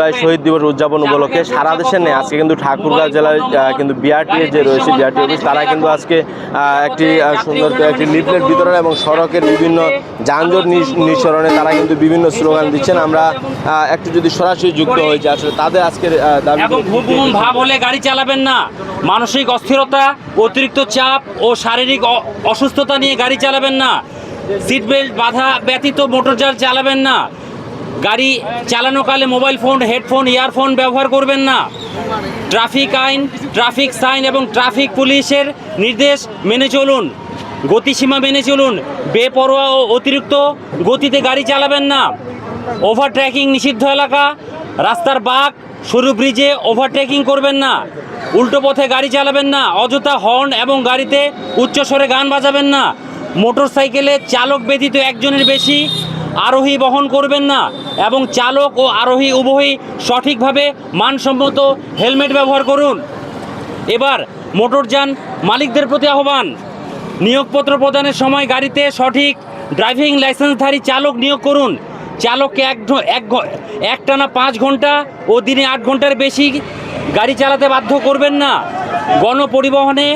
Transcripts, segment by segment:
জুলাই শহীদ দিবস উদযাপন উপলক্ষে সারা দেশে নেই, আজকে কিন্তু ঠাকুরগাঁও জেলায় কিন্তু বিআরটিএ যে রয়েছে বিআরটি অফিস, তারা কিন্তু আজকে একটি সুন্দর একটি লিফলেট বিতরণ এবং সড়কের বিভিন্ন যানজট নিঃসরণে তারা কিন্তু বিভিন্ন স্লোগান দিচ্ছেন। আমরা একটু যদি সরাসরি যুক্ত হয়েছে আসলে তাদের আজকের দাবি। এবং ঘুম ভাব হলে গাড়ি চালাবেন না, মানসিক অস্থিরতা, অতিরিক্ত চাপ ও শারীরিক অসুস্থতা নিয়ে গাড়ি চালাবেন না, সিট বেল্ট বাধা ব্যতীত মোটরযান চালাবেন না, গাড়ি চালানোকালে মোবাইল ফোন, হেডফোন, ইয়ারফোন ব্যবহার করবেন না, ট্রাফিক আইন, ট্রাফিক সাইন এবং ট্রাফিক পুলিশের নির্দেশ মেনে চলুন, গতিসীমা মেনে চলুন, বেপরোয়া ও অতিরিক্ত গতিতে গাড়ি চালাবেন না, ওভারটেকিং নিষিদ্ধ এলাকা, রাস্তার বাঁক, সরু ব্রিজে ওভারটেকিং করবেন না, উল্টো পথে গাড়ি চালাবেন না, অযথা হর্ন এবং গাড়িতে উচ্চস্বরে গান বাজাবেন না, মোটরসাইকেলে চালক ব্যতীত একজনের বেশি আরোহী বহন করবেন না এবং চালক ও আরোহী উভয়ই সঠিকভাবে মানসম্মত হেলমেট ব্যবহার করুন। এবার মোটরযান মালিকদের প্রতি আহ্বান, নিয়োগপত্র প্রদানের সময় গাড়িতে সঠিক ড্রাইভিং লাইসেন্সধারী চালক নিয়োগ করুন। চালককে একটানা 5 ঘন্টা ও দিনে 8 ঘন্টার বেশি গাড়ি চালাতে বাধ্য করবেন না। গণপরিবহনে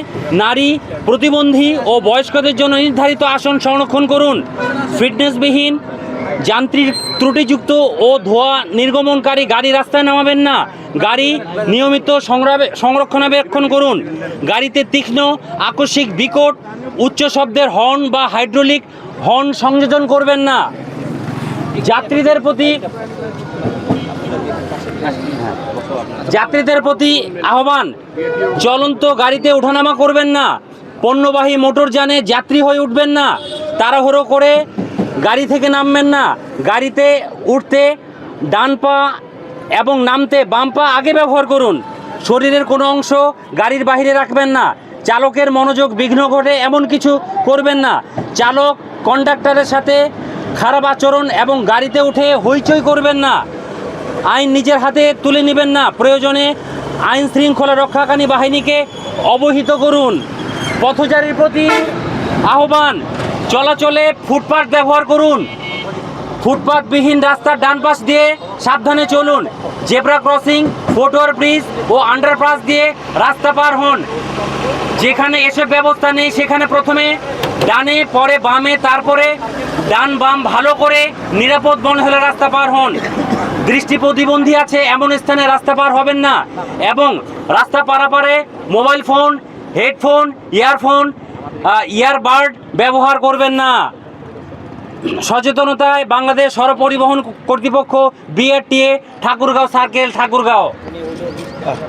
নারী, প্রতিবন্ধী ও বয়স্কদের জন্য নির্ধারিত আসন সংরক্ষণ করুন। ফিটনেসবিহীন, যান্ত্রিক ত্রুটিযুক্ত ও ধোঁয়া নির্গমনকারী গাড়ি রাস্তায় নামাবেন না। গাড়ি নিয়মিত সংরক্ষণাবেক্ষণ করুন। গাড়িতে তীক্ষ্ণ, আকস্মিক, বিকট, উচ্চ শব্দের হর্ন বা হাইড্রোলিক হর্ন সংযোজন করবেন না। যাত্রীদের প্রতি আহ্বান, চলন্ত গাড়িতে ওঠানামা করবেন না। পণ্যবাহী মোটরযানে যাত্রী হয়ে উঠবেন না। তাড়াহুড়ো করে গাড়ি থেকে নামবেন না। গাড়িতে উঠতে ডান পা এবং নামতে বাম পা আগে ব্যবহার করুন। শরীরের কোনো অংশ গাড়ির বাইরে রাখবেন না। চালকের মনোযোগ বিঘ্ন ঘটে এমন কিছু করবেন না। চালক কন্ডাক্টরের সাথে খারাপ আচরণ এবং গাড়িতে উঠে হইচই করবেন না। আইন নিজের হাতে তুলে নেবেন না। প্রয়োজনে আইন শৃঙ্খলা রক্ষাকারী বাহিনীকে অবহিত করুন। পথচারীর প্রতি আহ্বান, চলাচলে ফুটপাত ব্যবহার করুন। ফুটপাতবিহীন রাস্তার ডান পাশ দিয়ে সাবধানে চলুন। জেব্রা ক্রসিং, ফুটওভার ব্রিজ ও আন্ডারপাস দিয়ে রাস্তা পার হন। যেখানে এসব ব্যবস্থা নেই সেখানে প্রথমে ডানে, পরে বামে, তারপরে ডান বাম ভালো করে নিরাপদ মনে হলে রাস্তা পার হন। দৃষ্টি প্রতিবন্ধী আছে এমন স্থানে রাস্তা পার হবেন না এবং রাস্তা পারাপারে মোবাইল ফোন, হেডফোন, ইয়ারবাড ব্যবহার করবেন না। সচেতনতায় বাংলাদেশ সড়ক পরিবহন কর্তৃপক্ষ, বিআরটিএ, ঠাকুরগাঁও সার্কেল, ঠাকুরগাঁও।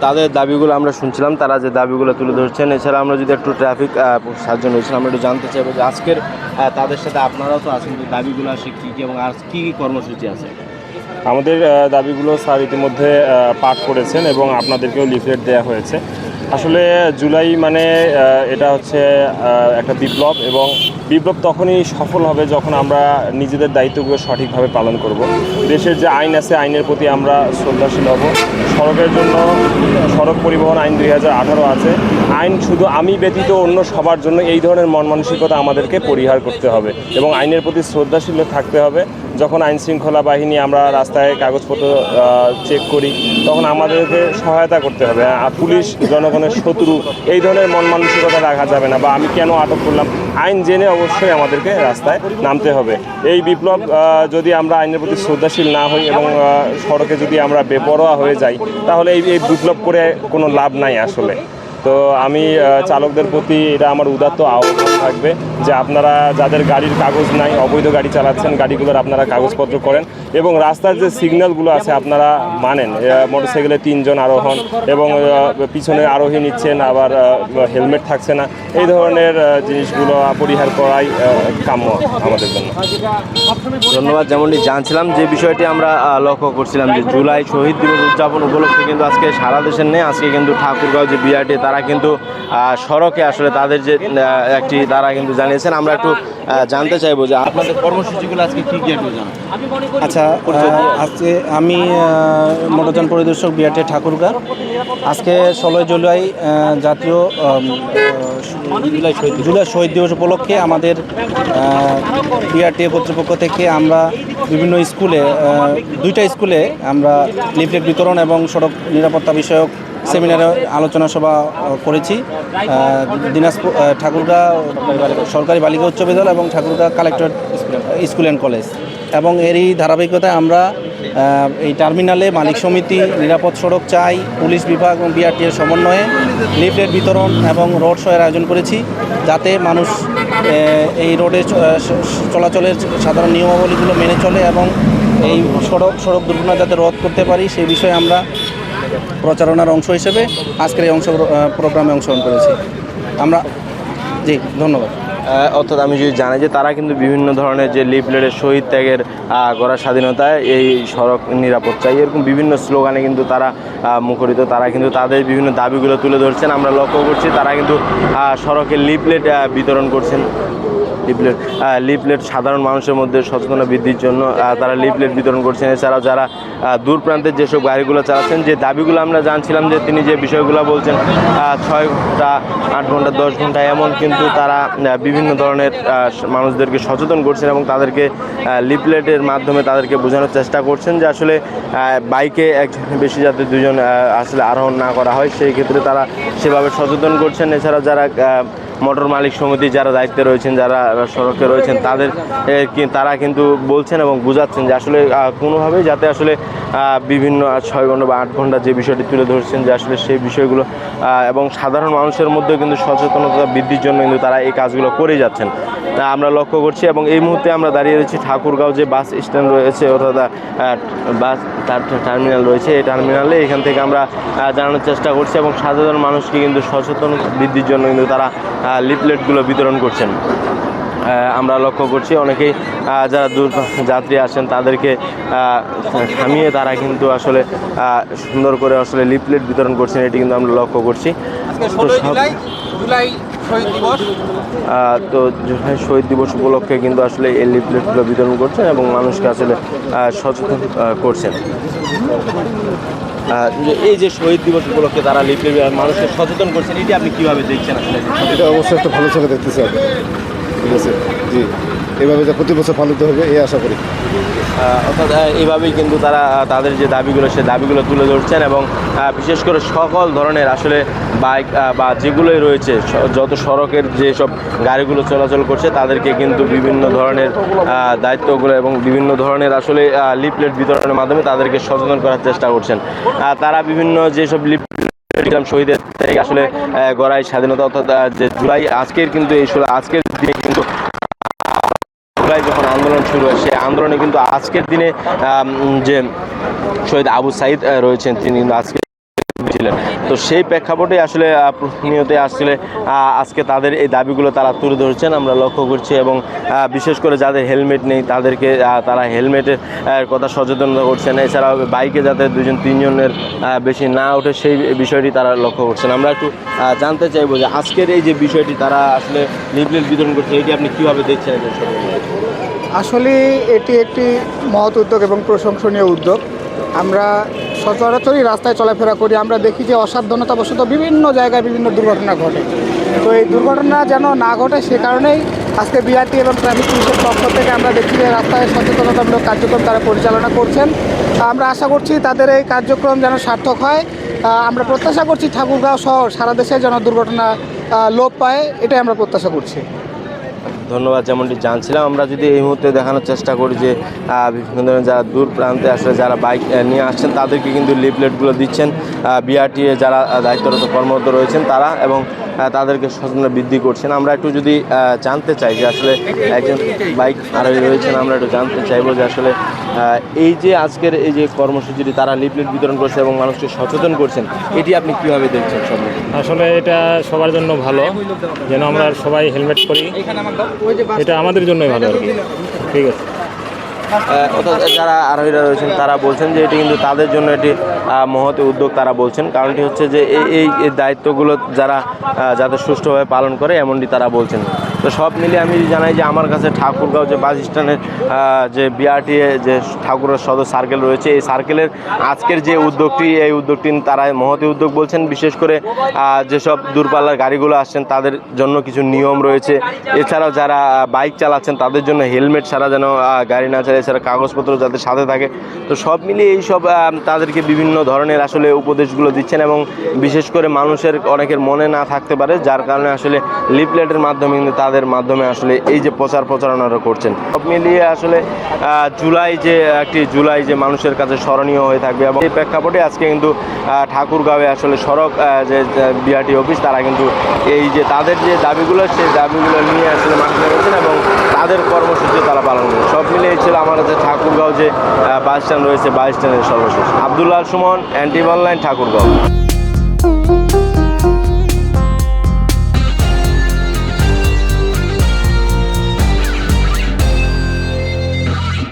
তাদের দাবিগুলো আমরা শুনছিলাম, তারা যে দাবিগুলো তুলে ধরছেন। এছাড়া আমরা যদি একটু ট্রাফিক সার্জন হয়েছিলাম, আমরা একটু জানতে চাইবো যে আজকের তাদের সাথে আপনারাও তো আছেন, যে দাবিগুলো আসে কী কী এবং আর কী কী কর্মসূচি আছে? আমাদের দাবিগুলো স্যার ইতিমধ্যে পাঠ করেছেন এবং আপনাদেরকেও লিফলেট দেওয়া হয়েছে। আসলে জুলাই মানে এটা হচ্ছে একটা বিপ্লব, এবং বিপ্লব তখনই সফল হবে যখন আমরা নিজেদের দায়িত্বগুলো সঠিকভাবে পালন করব। দেশের যে আইন আছে, আইনের প্রতি আমরা শ্রদ্ধাশীল হব। সড়কের জন্য সড়ক পরিবহন আইন 2018 আছে। আইন শুধু আমি ব্যতীত অন্য সবার জন্য, এই ধরনের মন মানসিকতা আমাদেরকে পরিহার করতে হবে এবং আইনের প্রতি শ্রদ্ধাশীল থাকতে হবে। যখন আইন শৃঙ্খলা বাহিনী আমরা রাস্তায় কাগজপত্র চেক করি, তখন আমাদেরকে সহায়তা করতে হবে। পুলিশ জনগণের শত্রু, এই ধরনের মন মানসিকতা রাখা যাবে না, বা আমি কেন আটক করলাম, আইন জেনে অবশ্যই আমাদেরকে রাস্তায় নামতে হবে। এই বিপ্লব যদি আমরা আইনের প্রতি শ্রদ্ধাশীল না হই এবং সড়কে যদি আমরা বেপরোয়া হয়ে যাই, তাহলে এই বিপ্লব করে কোনো লাভ নাই আসলে। তো আমি চালকদের প্রতি এটা আমার উদাত্ত আহ্বান থাকবে যে আপনারা যাদের গাড়ির কাগজ নাই, অবৈধ গাড়ি চালাচ্ছেন, গাড়িগুলোর আপনারা কাগজপত্র করেন এবং রাস্তার যে সিগন্যালগুলো আছে আপনারা মানেন। মোটরসাইকেলে 3 জন আরোহণ এবং পিছনে আরোহী নিচ্ছেন, আবার হেলমেট থাকছে না, এই ধরনের জিনিসগুলো পরিহার করাই কাম্য আমাদের জন্য। ধন্যবাদ। যেমনটি জানছিলাম, যে বিষয়টি আমরা লক্ষ্য করছিলাম যে জুলাই শহীদ দিবস উদযাপন উপলক্ষে কিন্তু আজকে সারা দেশের নেই, আজকে কিন্তু ঠাকুরগাঁও যে বিআরটি তারা কিন্তু সড়কে আসলে তাদের যে একটি তারা কিন্তু জানিয়েছেন। আমরা একটু জানতে চাইবো যে আপনাদের কর্মসূচিগুলো আজকে কী কী একটু জানান। আচ্ছা, আজকে আমি মোটরযান পরিদর্শক বিআরটি ঠাকুরগাঁ। আজকে 16 জুলাই জাতীয় জুলাই শহীদ দিবস উপলক্ষে আমাদের বিআরটি কর্তৃপক্ষ থেকে আমরা বিভিন্ন স্কুলে 2টা স্কুলে আমরা লিফলেট বিতরণ এবং সড়ক নিরাপত্তা বিষয়ক সেমিনারে আলোচনা সভা করেছি। দিনাজপুর ঠাকুরগাঁ সরকারি বালিকা উচ্চ বিদ্যালয় এবং Thakurgaon collectorate school and college, এবং এরই ধারাবাহিকতায় আমরা এই টার্মিনালে মালিক সমিতি, নিরাপদ সড়ক চাই, পুলিশ বিভাগ এবং বিআরটির সমন্বয়ে লিফলেট বিতরণ এবং রোড শোয়ের আয়োজন করেছি, যাতে মানুষ এই রোডে চলাচলের সাধারণ নিয়মাবলীগুলো মেনে চলে এবং এই সড়ক দুর্ঘটনা যাতে রোধ করতে পারি সেই বিষয়ে আমরা প্রচারণার অংশ হিসেবে আজকের এই প্রোগ্রামে অংশগ্রহণ করেছি আমরা। জি, ধন্যবাদ। অর্থাৎ আমি যদি জানি যে তারা কিন্তু বিভিন্ন ধরনের যে লিফলেটের শহীদ ত্যাগের গড়ার স্বাধীনতায় এই সড়ক নিরাপদ চাই, এরকম বিভিন্ন স্লোগানে কিন্তু তারা মুখরিত। তারা কিন্তু তাদের বিভিন্ন দাবিগুলো তুলে ধরছেন। আমরা লক্ষ্য করছি তারা কিন্তু সড়কে লিফলেট বিতরণ করছেন। লিফলেট সাধারণ মানুষের মধ্যে সচেতনতা বৃদ্ধির জন্য তারা লিফলেট বিতরণ করছেন। এছাড়াও যারা দূর প্রান্তের যেসব গাড়িগুলো চালাচ্ছেন, যে দাবিগুলো আমরা জানছিলাম যে তিনি যে বিষয়গুলো বলছেন 6 ঘন্টা, 8 ঘন্টা, 10 ঘন্টা, এমন কিন্তু তারা বিভিন্ন ধরনের মানুষদেরকে সচেতন করছেন এবং তাদেরকে লিফলেটের মাধ্যমে তাদেরকে বোঝানোর চেষ্টা করছেন যে আসলে বাইকে একজন বেশি যাতে দুজন আসলে আরোহণ না করা হয়, সেই ক্ষেত্রে তারা সেভাবে সচেতন করছেন। এছাড়া যারা মোটর মালিক সমিতি যারা দায়িত্বে রয়েছেন, যারা সড়কে রয়েছেন, তারা কিন্তু বলছেন এবং বোঝাচ্ছেন যে আসলে কোনোভাবেই যাতে আসলে বিভিন্ন 6 ঘন্টা বা 8 ঘন্টা যে বিষয়টি তুলে ধরছেন যে আসলে সেই বিষয়গুলো এবং সাধারণ মানুষের মধ্যেও কিন্তু সচেতনতা বৃদ্ধির জন্য কিন্তু তারা এই কাজগুলো করে যাচ্ছেন, আমরা লক্ষ্য করছি। এবং এই মুহূর্তে আমরা দাঁড়িয়ে রয়েছি ঠাকুরগাঁও যে বাস স্ট্যান্ড রয়েছে, অর্থাৎ বাস টার্মিনাল রয়েছে, এই টার্মিনালে এখান থেকে আমরা জানানোর চেষ্টা করছি এবং সাধারণ মানুষকে কিন্তু সচেতন বৃদ্ধির জন্য কিন্তু তারা লিফলেটগুলো বিতরণ করছেন। আমরা লক্ষ্য করছি অনেকেই যারা দূর যাত্রী আসেন তাদেরকে থামিয়ে তারা কিন্তু আসলে সুন্দর করে আসলে লিফলেট বিতরণ করছেন, এটি কিন্তু আমরা লক্ষ্য করছি। তো জুলাই শহীদ দিবস উপলক্ষে কিন্তু আসলে এই লিফলেটগুলো বিতরণ করছেন এবং মানুষকে আসলে সচেতন করছেন। এই যে শহীদ দিবস উপলক্ষে তারা লিফলেট মানুষকে সচেতন করছেন, এটি আপনি কীভাবে দেখছেন? আসলে এটা অবশ্যই একটা ভালো চোখে দেখতেছি আমি, ঠিক আছে। জি, এভাবে যা প্রতি বছর পালিত হবে এই আশা করি। অর্থাৎ এইভাবেই কিন্তু তারা তাদের যে দাবিগুলো সে দাবিগুলো তুলে ধরছেন এবং বিশেষ করে সকল ধরনের আসলে বাইক বা যেগুলোই রয়েছে, যত সড়কের যেসব গাড়িগুলো চলাচল করছে তাদেরকে কিন্তু বিভিন্ন ধরনের দায়িত্বগুলো এবং বিভিন্ন ধরনের আসলে লিফলেট বিতরণের মাধ্যমে তাদেরকে সচেতন করার চেষ্টা করছেন। তারা বিভিন্ন যেসব শহীদের আসলে গড়াই স্বাধীনতা, অর্থাৎ যে জুলাই আজকের কিন্তু আজকের দিনে কিন্তু যখন আন্দোলন শুরু হয়, সেই আন্দোলনে কিন্তু আজকের দিনে যে শহীদ আবু সাইদ রয়েছেন তিনি কিন্তু আজকে ছিলেন। তো সেই প্রেক্ষাপটে আসলে প্রতিনিয়ত আসলে আজকে তাদের এই দাবিগুলো তারা তুলে ধরছেন, আমরা লক্ষ্য করছি। এবং বিশেষ করে যাদের হেলমেট নেই তাদেরকে তারা হেলমেটের কথা সচেতন করছেন। এছাড়াও বাইকে যাতে 2-3 জনের বেশি না ওঠে সেই বিষয়টি তারা লক্ষ্য করছেন। আমরা একটু জানতে চাইবো যে আজকের এই যে বিষয়টি তারা আসলে লিফলেট বিতরণ করছে, এটি আপনি কীভাবে দেখছেন? আসলে এটি একটি মহৎ উদ্যোগ এবং প্রশংসনীয় উদ্যোগ। আমরা সচরাচরই রাস্তায় চলাফেরা করি, আমরা দেখি যে অসাবধানতাবশত বিভিন্ন জায়গায় বিভিন্ন দুর্ঘটনা ঘটে। তো এই দুর্ঘটনা যেন না ঘটে সে কারণেই আজকে বিআরটি এবং ট্রাফিক পুলিশের পক্ষ থেকে আমরা দেখি যে রাস্তায় সচেতনতামূলক কার্যক্রম তারা পরিচালনা করছেন। আমরা আশা করছি তাদের এই কার্যক্রম যেন সার্থক হয়। আমরা প্রত্যাশা করছি ঠাকুরগাঁও সহ সারা দেশে যেন দুর্ঘটনা লোপ পায়, এটাই আমরা প্রত্যাশা করছি। ধন্যবাদ। যেমনটি জানছিলাম, আমরা যদি এই মুহূর্তে দেখানোর চেষ্টা করি যে বিভিন্ন ধরনের যারা দূর প্রান্তে আসলে যারা বাইক নিয়ে আসছেন তাদেরকে কিন্তু লিফলেটগুলো দিচ্ছেন বিআরটি যারা দায়িত্বরত কর্মরত রয়েছেন তারা, এবং তাদেরকে সচেতনতা বৃদ্ধি করছেন। আমরা একটু যদি জানতে চাই যে আসলে একজন বাইক আরোহী রয়েছেন, আমরা একটু জানতে চাইবো যে আসলে এই যে আজকের এই যে কর্মসূচিটি তারা লিফলেট বিতরণ করছে এবং মানুষকে সচেতন করছেন, এটি আপনি কীভাবে দেখছেন? আসলে এটা সবার জন্য ভালো, যেন আমরা সবাই হেলমেট করি, এটা আমাদের জন্যই ভালো আর কি। ঠিক আছে। অর্থাৎ যারা আরোহীরা রয়েছেন তারা বলছেন যে এটি কিন্তু তাদের জন্য এটি মহৎ উদ্যোগ তারা বলছেন। কারণটি হচ্ছে যে এই দায়িত্বগুলো যারা যাতে সুষ্ঠুভাবে পালন করে এমনটি তারা বলছেন। তো সব মিলিয়ে আমি জানাই যে আমার কাছে ঠাকুরগাঁও যে বাস স্ট্যান্ডের যে বিআরটিএ যে ঠাকুরের সদর সার্কেল রয়েছে, এই সার্কেলের আজকের যে উদ্যোগটি, এই উদ্যোগটি তারা মহৎ উদ্যোগ বলছেন। বিশেষ করে যেসব দূরপাল্লার গাড়িগুলো আসছেন তাদের জন্য কিছু নিয়ম রয়েছে। এছাড়াও যারা বাইক চালাচ্ছেন তাদের জন্য হেলমেট ছাড়া যেন গাড়ি না চালায়, এছাড়া কাগজপত্র যাদের সাথে থাকে। তো সব মিলিয়ে এইসব তাদেরকে বিভিন্ন ধরনের আসলে উপদেশগুলো দিচ্ছেন এবং বিশেষ করে মানুষের অনেকের মনে না থাকতে পারে, যার কারণে আসলে লিফলেটের মাধ্যমে কিন্তু তাদের মাধ্যমে আসলে এই যে প্রচারণাটা করছেন। সব মিলিয়ে আসলে জুলাই যে মানুষের কাছে স্মরণীয় হয়ে থাকবে এবং এই প্রেক্ষাপটে আজকে কিন্তু ঠাকুরগাঁওয়ে আসলে সড়ক যে বিআরটি অফিস তারা কিন্তু এই যে তাদের যে দাবিগুলো, সেই দাবিগুলো নিয়ে আসলে মাঠে নেমেছেন এবং তাদের কর্মসূচি তারা পালন করে। সব মিলিয়ে ছিল আমার কাছে ঠাকুরগাঁও যে বাস স্ট্যান্ড রয়েছে, বাস স্ট্যান্ডের সর্বশেষ। Abdullah Suman, NTV online, Thakurgaon.